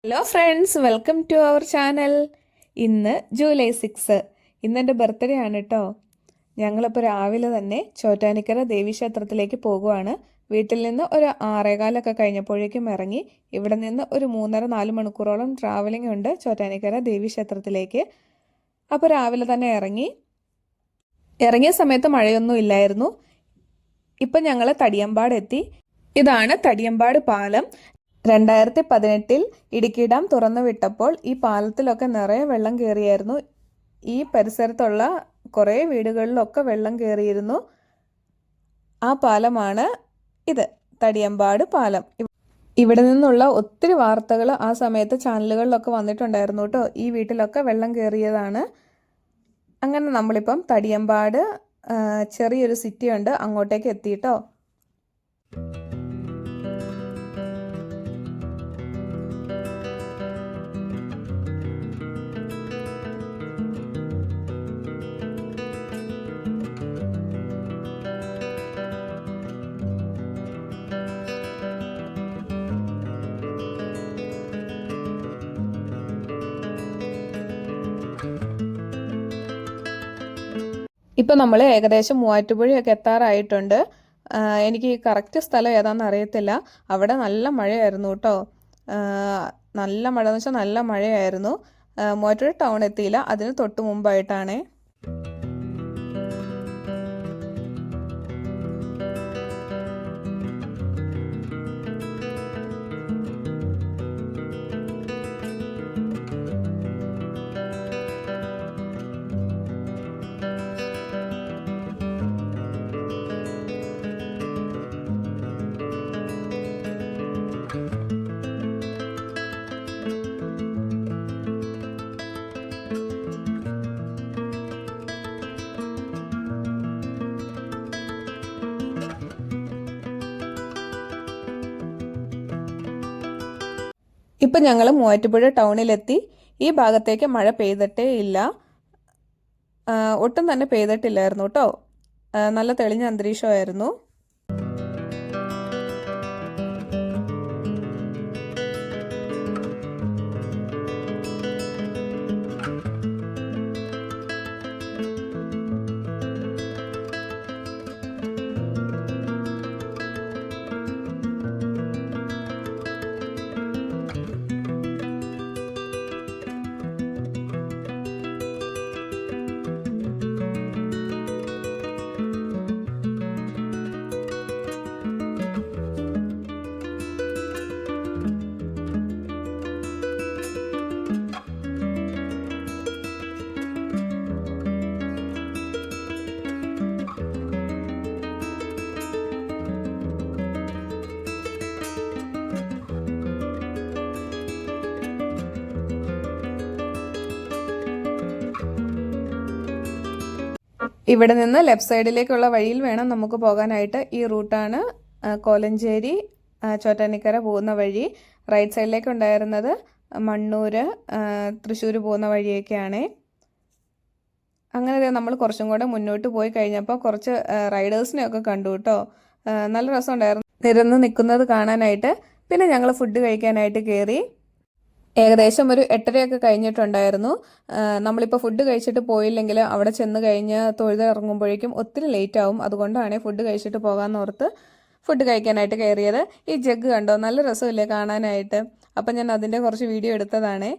Hello friends, welcome to our channel. ഇന്ന് July 6. ഇന്നെൻ്റെ birthday ആണ് കേട്ടോ. ഞങ്ങളിപ്പോൾ രാവിലെ തന്നെ ചോറ്റാനിക്കര ദേവീക്ഷേത്രത്തിലേക്ക് പോകുവാണ്. വീട്ടിൽ നിന്ന് ഒരു 6:15 കഴിഞ്ഞപ്പോഴേക്കും ഇറങ്ങി. ഇവിടെ നിന്ന് ഒരു 3.5-4 മണിക്കൂറോളം ട്രാവലിംഗ് ഉണ്ട് ചോറ്റാനിക്കര ദേവീക്ഷേത്രത്തിലേക്ക്. അപ്പോൾ രാവിലെ തന്നെ ഇറങ്ങിയ സമയത്ത് മഴയൊന്നും ഇല്ലായിരുന്നു. ഇപ്പം ഞങ്ങൾ തടിയമ്പാട് എത്തി. ഇതാണ് തടിയമ്പാട് പാലം. 2018 ഇടുക്കി ഡാം തുറന്നു വിട്ടപ്പോൾ ഈ പാലത്തിലൊക്കെ നിറയെ വെള്ളം കയറിയായിരുന്നു. ഈ പരിസരത്തുള്ള കുറേ വീടുകളിലൊക്കെ വെള്ളം കയറിയിരുന്നു. ആ പാലമാണ് ഇത്, തടിയമ്പാട് പാലം. ഇവിടെ നിന്നുള്ള ഒത്തിരി വാർത്തകൾ ആ സമയത്ത് ചാനലുകളിലൊക്കെ വന്നിട്ടുണ്ടായിരുന്നു കേട്ടോ. ഈ വീട്ടിലൊക്കെ വെള്ളം കയറിയതാണ്. അങ്ങനെ നമ്മളിപ്പം തടിയമ്പാട് ചെറിയൊരു സിറ്റി ഉണ്ട്, അങ്ങോട്ടേക്ക് എത്തിയിട്ടോ. ഇപ്പം നമ്മൾ ഏകദേശം മൂവാറ്റുപുഴയൊക്കെ എത്താറായിട്ടുണ്ട്. എനിക്ക് കറക്റ്റ് സ്ഥലം ഏതാണെന്ന് അറിയത്തില്ല. അവിടെ നല്ല മഴയായിരുന്നു കേട്ടോ. നല്ല മഴ എന്ന് വെച്ചാൽ നല്ല മഴയായിരുന്നു. മൂവാറ്റുപുഴ ടൗൺ എത്തിയില്ല, അതിന് തൊട്ട് മുമ്പായിട്ടാണേ. ഇപ്പം ഞങ്ങൾ മൂവാറ്റുപുഴ ടൗണിലെത്തി. ഈ ഭാഗത്തേക്ക് മഴ പെയ്തിട്ടേ ഇല്ല, ഒട്ടും തന്നെ പെയ്തിട്ടില്ലായിരുന്നു കേട്ടോ. നല്ല തെളിഞ്ഞ അന്തരീക്ഷമായിരുന്നു. ഇവിടെ നിന്ന് ലെഫ്റ്റ് സൈഡിലേക്കുള്ള വഴിയിൽ വേണം നമുക്ക് പോകാനായിട്ട്. ഈ റൂട്ടാണ് കോലഞ്ചേരി ചോറ്റാനിക്കര പോകുന്ന വഴി. റൈറ്റ് സൈഡിലേക്ക് ഉണ്ടായിരുന്നത് മണ്ണൂർ തൃശ്ശൂർ പോകുന്ന വഴിയൊക്കെയാണ്. അങ്ങനെ നമ്മൾ കുറച്ചും കൂടെ മുന്നോട്ട് പോയി കഴിഞ്ഞപ്പോൾ കുറച്ച് റൈഡേഴ്സിനെയൊക്കെ കണ്ടു കേട്ടോ. നല്ല രസമുണ്ടായിരുന്നു നിരന്ന് നിൽക്കുന്നത് കാണാനായിട്ട്. പിന്നെ ഞങ്ങൾ ഫുഡ് കഴിക്കാനായിട്ട് കയറി. ഏകദേശം ഒരു 8:30 കഴിഞ്ഞിട്ടുണ്ടായിരുന്നു. നമ്മളിപ്പോൾ ഫുഡ് കഴിച്ചിട്ട് പോയില്ലെങ്കിൽ അവിടെ ചെന്ന് കഴിഞ്ഞ് തൊഴുതിറങ്ങുമ്പോഴേക്കും ഒത്തിരി ലേറ്റ് ആവും. അതുകൊണ്ടാണ് ഫുഡ് കഴിച്ചിട്ട് പോകാമെന്ന് ഓർത്ത് ഫുഡ് കഴിക്കാനായിട്ട് കയറിയത്. ഈ ജഗ് കണ്ടോ, നല്ല രസമില്ലേ കാണാനായിട്ട്. അപ്പം ഞാൻ അതിൻ്റെ കുറച്ച് വീഡിയോ എടുത്തതാണ്.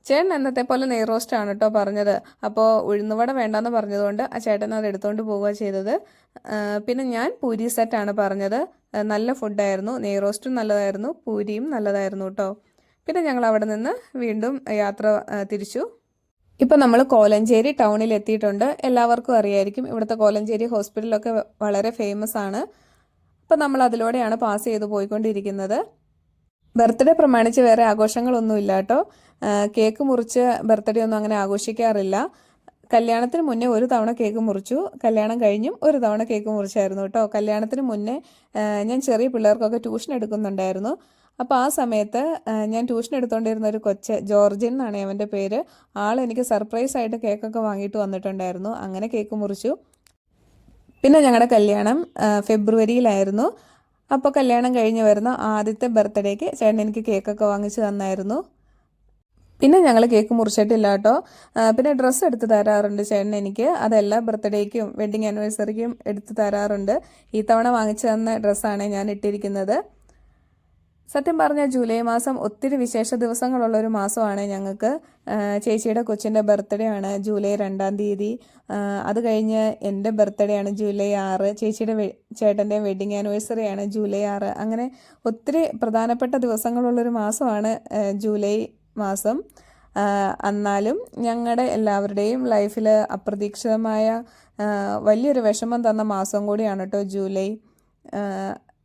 ചേട്ടൻ എന്നത്തെ പോലെ നെയ് റോസ്റ്റാണ് കേട്ടോ പറഞ്ഞത്. അപ്പോൾ ഉഴുന്നുവട വേണ്ടാന്ന് പറഞ്ഞതുകൊണ്ട് ആ ചേട്ടൻ അത് എടുത്തുകൊണ്ട് പോവുക ചെയ്തത്. പിന്നെ ഞാൻ പൂരി സെറ്റാണ് പറഞ്ഞത്. നല്ല ഫുഡായിരുന്നു, നെയ് റോസ്റ്റും നല്ലതായിരുന്നു, പൂരിയും നല്ലതായിരുന്നു കേട്ടോ. പിന്നെ ഞങ്ങൾ അവിടെ നിന്ന് വീണ്ടും യാത്ര തിരിച്ചു. ഇപ്പം നമ്മൾ കോലഞ്ചേരി ടൗണിൽ എത്തിയിട്ടുണ്ട്. എല്ലാവർക്കും അറിയായിരിക്കും, ഇവിടുത്തെ കോലഞ്ചേരി ഹോസ്പിറ്റലൊക്കെ വളരെ ഫേമസ് ആണ്. അപ്പം നമ്മൾ അതിലൂടെയാണ് പാസ് ചെയ്ത് പോയിക്കൊണ്ടിരിക്കുന്നത്. ബർത്ത്ഡേ പ്രമാണിച്ച് വേറെ ആഘോഷങ്ങളൊന്നുമില്ല കേട്ടോ. കേക്ക് മുറിച്ച് ബർത്ത്ഡേ ഒന്നും അങ്ങനെ ആഘോഷിക്കാറില്ല. കല്യാണത്തിന് മുന്നേ ഒരു തവണ കേക്ക് മുറിച്ചു, കല്യാണം കഴിഞ്ഞും ഒരു തവണ കേക്ക് മുറിച്ചായിരുന്നു കേട്ടോ. കല്യാണത്തിന് മുന്നേ ഞാൻ ചെറിയ പിള്ളേർക്കൊക്കെ ട്യൂഷൻ എടുക്കുന്നുണ്ടായിരുന്നു. അപ്പോൾ ആ സമയത്ത് ഞാൻ ട്യൂഷൻ എടുത്തുകൊണ്ടിരുന്ന ഒരു കൊച്ച്, ജോർജിൻ എന്നാണ് അവൻ്റെ പേര്. എനിക്ക് സർപ്രൈസായിട്ട് കേക്കൊക്കെ വാങ്ങിയിട്ട് വന്നിട്ടുണ്ടായിരുന്നു. അങ്ങനെ കേക്ക് മുറിച്ചു. പിന്നെ ഞങ്ങളുടെ കല്യാണം ഫെബ്രുവരിയിലായിരുന്നു. അപ്പോൾ കല്യാണം കഴിഞ്ഞ് വരുന്ന ആദ്യത്തെ ബർത്ത്ഡേക്ക് ചേട്ടൻ എനിക്ക് കേക്കൊക്കെ വാങ്ങിച്ചു തന്നായിരുന്നു. പിന്നെ ഞങ്ങൾ കേക്ക് മുറിച്ചിട്ടില്ല കേട്ടോ. പിന്നെ ഡ്രസ്സ് എടുത്ത് തരാറുണ്ട് ചേട്ടൻ എനിക്ക്. അതെല്ലാ ബർത്ത്ഡേക്കും വെഡിങ് ആനിവേഴ്സറിക്കും എടുത്ത് തരാറുണ്ട്. ഈ തവണ വാങ്ങിച്ചു തന്ന ഡ്രസ്സാണ് ഞാൻ ഇട്ടിരിക്കുന്നത്. സത്യം പറഞ്ഞാൽ ജൂലൈ മാസം ഒത്തിരി വിശേഷ ദിവസങ്ങളുള്ള ഒരു മാസമാണ് ഞങ്ങൾക്ക്. ചേച്ചിയുടെ കൊച്ചിൻ്റെ ബർത്ത്ഡേ ആണ് ജൂലൈ 2-ാം തീയതി. അത് കഴിഞ്ഞ് എൻ്റെ ബർത്ത്ഡേ ആണ് ജൂലൈ 6. ചേട്ടൻ്റെയും വെഡിങ് ആനിവേഴ്സറി ആണ് ജൂലൈ 6. അങ്ങനെ ഒത്തിരി പ്രധാനപ്പെട്ട ദിവസങ്ങളുള്ളൊരു മാസമാണ് ജൂലൈ മാസം. എന്നാലും ഞങ്ങളുടെ എല്ലാവരുടെയും ലൈഫിൽ അപ്രതീക്ഷിതമായ വലിയൊരു വിഷമം തന്ന മാസം കൂടിയാണ് കേട്ടോ ജൂലൈ.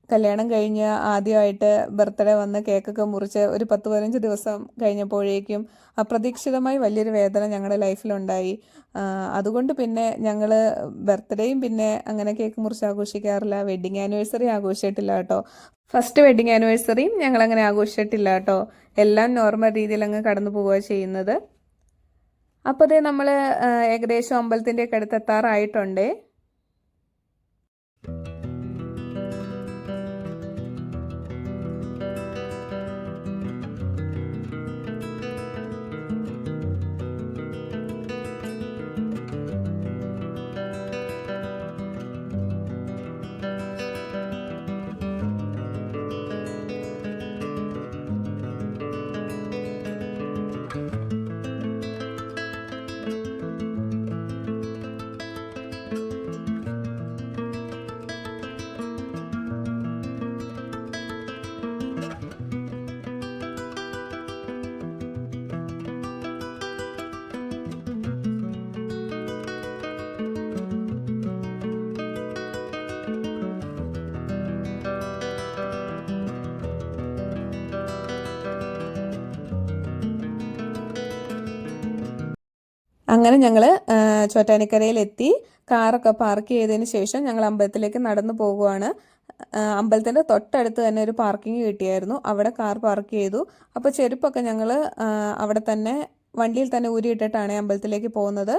കല്യാണം കഴിഞ്ഞ് ആദ്യമായിട്ട് ബർത്ത്ഡേ വന്ന് കേക്കൊക്കെ മുറിച്ച് ഒരു 10-15 ദിവസം കഴിഞ്ഞപ്പോഴേക്കും അപ്രതീക്ഷിതമായി വലിയൊരു വേദന ഞങ്ങളുടെ ലൈഫിലുണ്ടായി. അതുകൊണ്ട് പിന്നെ ഞങ്ങൾ ബർത്ത്ഡേയും പിന്നെ അങ്ങനെ കേക്ക് മുറിച്ച് ആഘോഷിക്കാറില്ല. വെഡിങ് ആനിവേഴ്സറി ആഘോഷിച്ചിട്ടില്ല കേട്ടോ. ഫസ്റ്റ് വെഡിങ് ആനിവേഴ്സറിയും ഞങ്ങളങ്ങനെ ആഘോഷിച്ചിട്ടില്ല കേട്ടോ. എല്ലാം നോർമൽ രീതിയിൽ അങ്ങ് കടന്നു പോവുക ചെയ്യുന്നത്. അപ്പോൾ അതേ നമ്മൾ ഏകദേശം അമ്പലത്തിൻ്റെയൊക്കെ അടുത്തെത്താറായിട്ടുണ്ടേ. അങ്ങനെ ഞങ്ങൾ ചോറ്റാനിക്കരയിലെത്തി. കാറൊക്കെ പാർക്ക് ചെയ്തതിന് ശേഷം ഞങ്ങൾ അമ്പലത്തിലേക്ക് നടന്നു പോകുവാണ്. അമ്പലത്തിൻ്റെ തൊട്ടടുത്ത് തന്നെ ഒരു പാർക്കിംഗ് കിട്ടിയായിരുന്നു. അവിടെ കാർ പാർക്ക് ചെയ്തു. അപ്പോൾ ചെരുപ്പൊക്കെ ഞങ്ങൾ അവിടെ തന്നെ വണ്ടിയിൽ തന്നെ ഊരിയിട്ടിട്ടാണ് അമ്പലത്തിലേക്ക് പോകുന്നത്.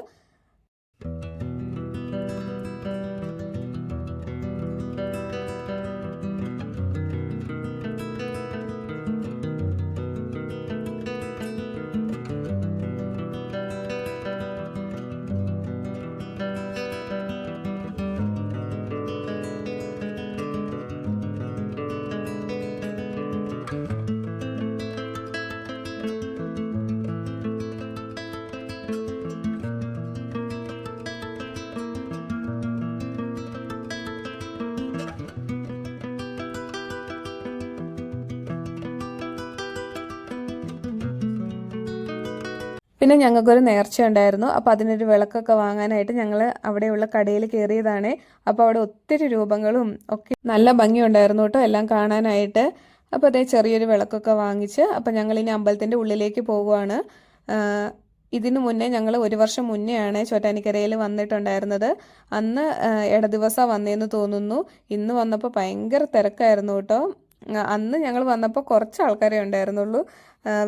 പിന്നെ ഞങ്ങൾക്കൊരു നേർച്ച ഉണ്ടായിരുന്നു. അപ്പോൾ അതിനൊരു വിളക്കൊക്കെ വാങ്ങാനായിട്ട് ഞങ്ങൾ അവിടെയുള്ള കടയിൽ കയറിയതാണ്. അപ്പോൾ അവിടെ ഒത്തിരി രൂപങ്ങളും ഒക്കെ നല്ല ഭംഗിയുണ്ടായിരുന്നു കേട്ടോ എല്ലാം കാണാനായിട്ട്. അപ്പോൾ അതേ ചെറിയൊരു വിളക്കൊക്കെ വാങ്ങിച്ച് അപ്പോൾ ഞങ്ങളിനി അമ്പലത്തിൻ്റെ ഉള്ളിലേക്ക് പോകുവാണ്. ഇതിനു മുന്നേ ഞങ്ങൾ 1 വർഷം മുന്നെയാണ് ചോറ്റാനിക്കരയിൽ വന്നിട്ടുണ്ടായിരുന്നത്. അന്ന് ദിവസം വന്നേന്ന് തോന്നുന്നു. ഇന്ന് വന്നപ്പോൾ ഭയങ്കര തിരക്കായിരുന്നു കേട്ടോ. അന്ന് ഞങ്ങൾ വന്നപ്പോൾ കുറച്ച് ആൾക്കാരേ ഉണ്ടായിരുന്നുള്ളൂ.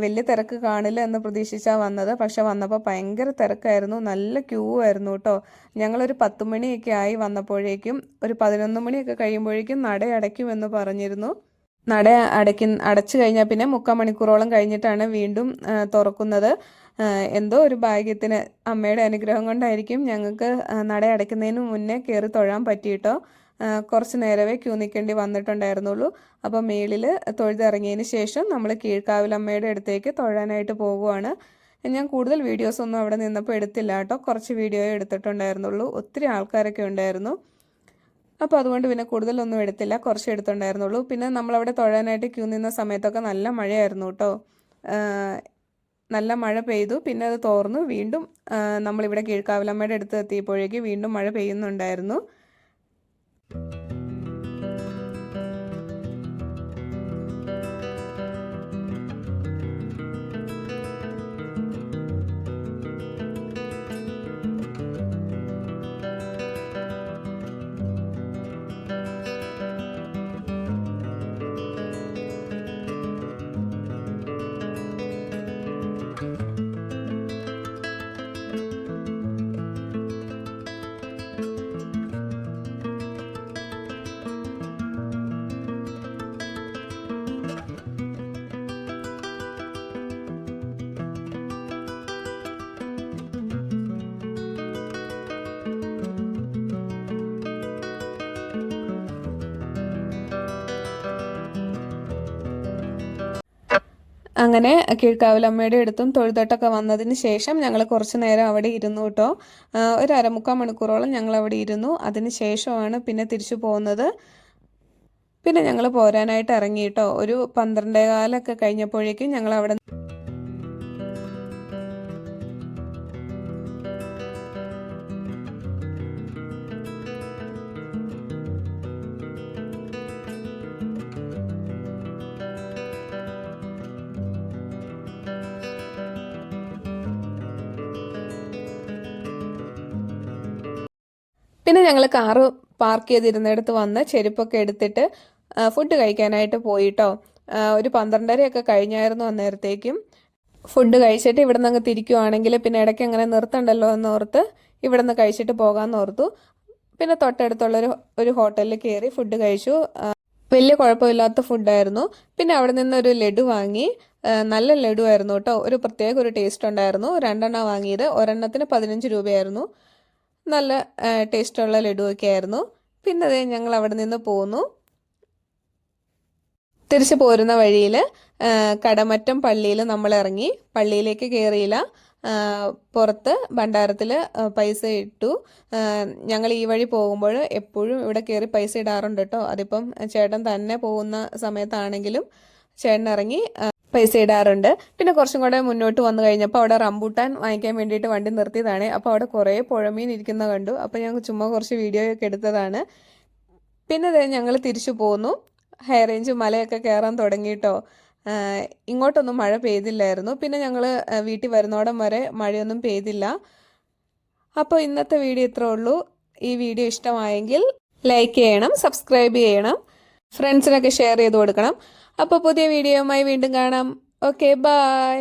വലിയ തിരക്ക് കാണില്ല എന്ന് പ്രതീക്ഷിച്ചാണ് വന്നത്. പക്ഷെ വന്നപ്പോൾ ഭയങ്കര തിരക്കായിരുന്നു. നല്ല ക്യൂ ആയിരുന്നു കേട്ടോ. ഞങ്ങളൊരു 10 മണിയൊക്കെ ആയി വന്നപ്പോഴേക്കും. ഒരു 11 മണിയൊക്കെ കഴിയുമ്പോഴേക്കും നട അടയ്ക്കുമെന്ന് പറഞ്ഞിരുന്നു. നട അടച്ചു കഴിഞ്ഞാൽ പിന്നെ 3/4 മണിക്കൂറോളം കഴിഞ്ഞിട്ടാണ് വീണ്ടും തുറക്കുന്നത്. എന്തോ ഒരു ഭാഗ്യത്തിന് അമ്മയുടെ അനുഗ്രഹം കൊണ്ടായിരിക്കും ഞങ്ങൾക്ക് നട അടയ്ക്കുന്നതിന് മുന്നേ കയറി തൊഴാൻ പറ്റിയിട്ടോ. കുറച്ച് നേരമേ ക്യൂ നിൽക്കേണ്ടി വന്നിട്ടുണ്ടായിരുന്നുള്ളൂ. അപ്പോൾ മേളിൽ തൊഴുതിറങ്ങിയതിന് ശേഷം നമ്മൾ കീഴ്ക്കാവിലമ്മയുടെ അടുത്തേക്ക് തൊഴാനായിട്ട് പോകുവാണ്. ഞാൻ കൂടുതൽ വീഡിയോസൊന്നും അവിടെ നിന്നപ്പോൾ എടുത്തില്ല കേട്ടോ. കുറച്ച് വീഡിയോയെ എടുത്തിട്ടുണ്ടായിരുന്നുള്ളൂ. ഒത്തിരി ആൾക്കാരൊക്കെ ഉണ്ടായിരുന്നു. അപ്പോൾ അതുകൊണ്ട് പിന്നെ കൂടുതലൊന്നും എടുത്തില്ല, കുറച്ച് എടുത്തിട്ടുണ്ടായിരുന്നുള്ളൂ. പിന്നെ നമ്മളവിടെ തൊഴാനായിട്ട് ക്യൂ നിന്ന സമയത്തൊക്കെ നല്ല മഴയായിരുന്നു കേട്ടോ. നല്ല മഴ പെയ്തു. പിന്നെ അത് തോർന്നു. വീണ്ടും നമ്മളിവിടെ കീഴ്ക്കാവിലമ്മയുടെ അടുത്ത് എത്തിയപ്പോഴേക്ക് വീണ്ടും മഴ പെയ്യുന്നുണ്ടായിരുന്നു. അങ്ങനെ കീഴ്ക്കാവിലമ്മയുടെ അടുത്തും തൊഴുതൊട്ടൊക്കെ വന്നതിന് ശേഷം ഞങ്ങൾ കുറച്ച് നേരം അവിടെ ഇരുന്നു കേട്ടോ. ഒരു അരമുക്കാൽ മണിക്കൂറോളം ഞങ്ങൾ അവിടെ ഇരുന്നു. അതിന് ശേഷമാണ് പിന്നെ തിരിച്ചു പോകുന്നത്. പിന്നെ ഞങ്ങൾ പോരാനായിട്ട് ഇറങ്ങി കേട്ടോ. ഒരു 12:15 കഴിഞ്ഞപ്പോഴേക്കും ഞങ്ങൾ അവിടെ പിന്നെ ഞങ്ങൾ കാറ് പാർക്ക് ചെയ്തിരുന്നിടത്ത് വന്ന് ചെരുപ്പൊക്കെ എടുത്തിട്ട് ഫുഡ് കഴിക്കാനായിട്ട് പോയിട്ടോ. ഒരു 12:30 കഴിഞ്ഞായിരുന്നു അന്നേരത്തേക്കും. ഫുഡ് കഴിച്ചിട്ട് ഇവിടെ നിന്ന് അങ്ങ് തിരിക്കുവാണെങ്കിൽ പിന്നെ ഇടയ്ക്ക് അങ്ങനെ നിർത്തണ്ടല്ലോ എന്നോർത്ത് ഇവിടെ നിന്ന് കഴിച്ചിട്ട് പോകാമെന്ന് ഓർത്തു. പിന്നെ തൊട്ടടുത്തുള്ളൊരു ഹോട്ടലിൽ കയറി ഫുഡ് കഴിച്ചു. വലിയ കുഴപ്പമില്ലാത്ത ഫുഡായിരുന്നു. പിന്നെ അവിടെ നിന്നൊരു ലഡു വാങ്ങി. നല്ല ലഡു ആയിരുന്നു കേട്ടോ. ഒരു പ്രത്യേക ഒരു ടേസ്റ്റ് ഉണ്ടായിരുന്നു. 2 വാങ്ങിയത്. ഒരെണ്ണത്തിന് 15 രൂപയായിരുന്നു. നല്ല ടേസ്റ്റുള്ള ലഡുവൊക്കെ ആയിരുന്നു. പിന്നെ അതേ ഞങ്ങൾ അവിടെ നിന്ന് പോന്നു. തിരിച്ചു പോരുന്ന വഴിയിൽ കടമറ്റം പള്ളിയിൽ നമ്മൾ ഇറങ്ങി. പള്ളിയിലേക്ക് കയറിയില്ല. പുറത്ത് ഭണ്ഡാരത്തിൽ പൈസ ഇട്ടു. ഞങ്ങൾ ഈ വഴി പോകുമ്പോൾ എപ്പോഴും ഇവിടെ കയറി പൈസ ഇടാറുണ്ട് കേട്ടോ. അതിപ്പം ചേട്ടൻ തന്നെ പോകുന്ന സമയത്താണെങ്കിലും ചേട്ടൻ ഇറങ്ങി പൈസ ഇടാറുണ്ട്. പിന്നെ കുറച്ചും കൂടെ മുന്നോട്ട് വന്നു കഴിഞ്ഞപ്പോൾ അവിടെ റംബൂട്ടാൻ വാങ്ങിക്കാൻ വേണ്ടിയിട്ട് വണ്ടി നിർത്തിയതാണ്. അപ്പോൾ അവിടെ കുറേ പുഴമീൻ ഇരിക്കുന്ന കണ്ടു. അപ്പോൾ ഞങ്ങൾ ചുമ്മാ കുറച്ച് വീഡിയോ ഒക്കെ എടുത്തതാണ്. പിന്നെ ഞങ്ങൾ തിരിച്ചു പോന്നു. ഹൈ റേഞ്ച് മലയൊക്കെ കയറാൻ തുടങ്ങിയിട്ടോ. ഇങ്ങോട്ടൊന്നും മഴ പെയ്തില്ലായിരുന്നു. പിന്നെ ഞങ്ങൾ വീട്ടിൽ വരുന്നോടം വരെ മഴയൊന്നും പെയ്തില്ല. അപ്പോൾ ഇന്നത്തെ വീഡിയോ ഇത്രേ ഉള്ളൂ. ഈ വീഡിയോ ഇഷ്ടമായെങ്കിൽ ലൈക്ക് ചെയ്യണം, സബ്സ്ക്രൈബ് ചെയ്യണം, ഫ്രണ്ട്സിനൊക്കെ ഷെയർ ചെയ്ത് കൊടുക്കണം. അപ്പോൾ പുതിയ വീഡിയോയുമായി വീണ്ടും കാണാം. Okay, by.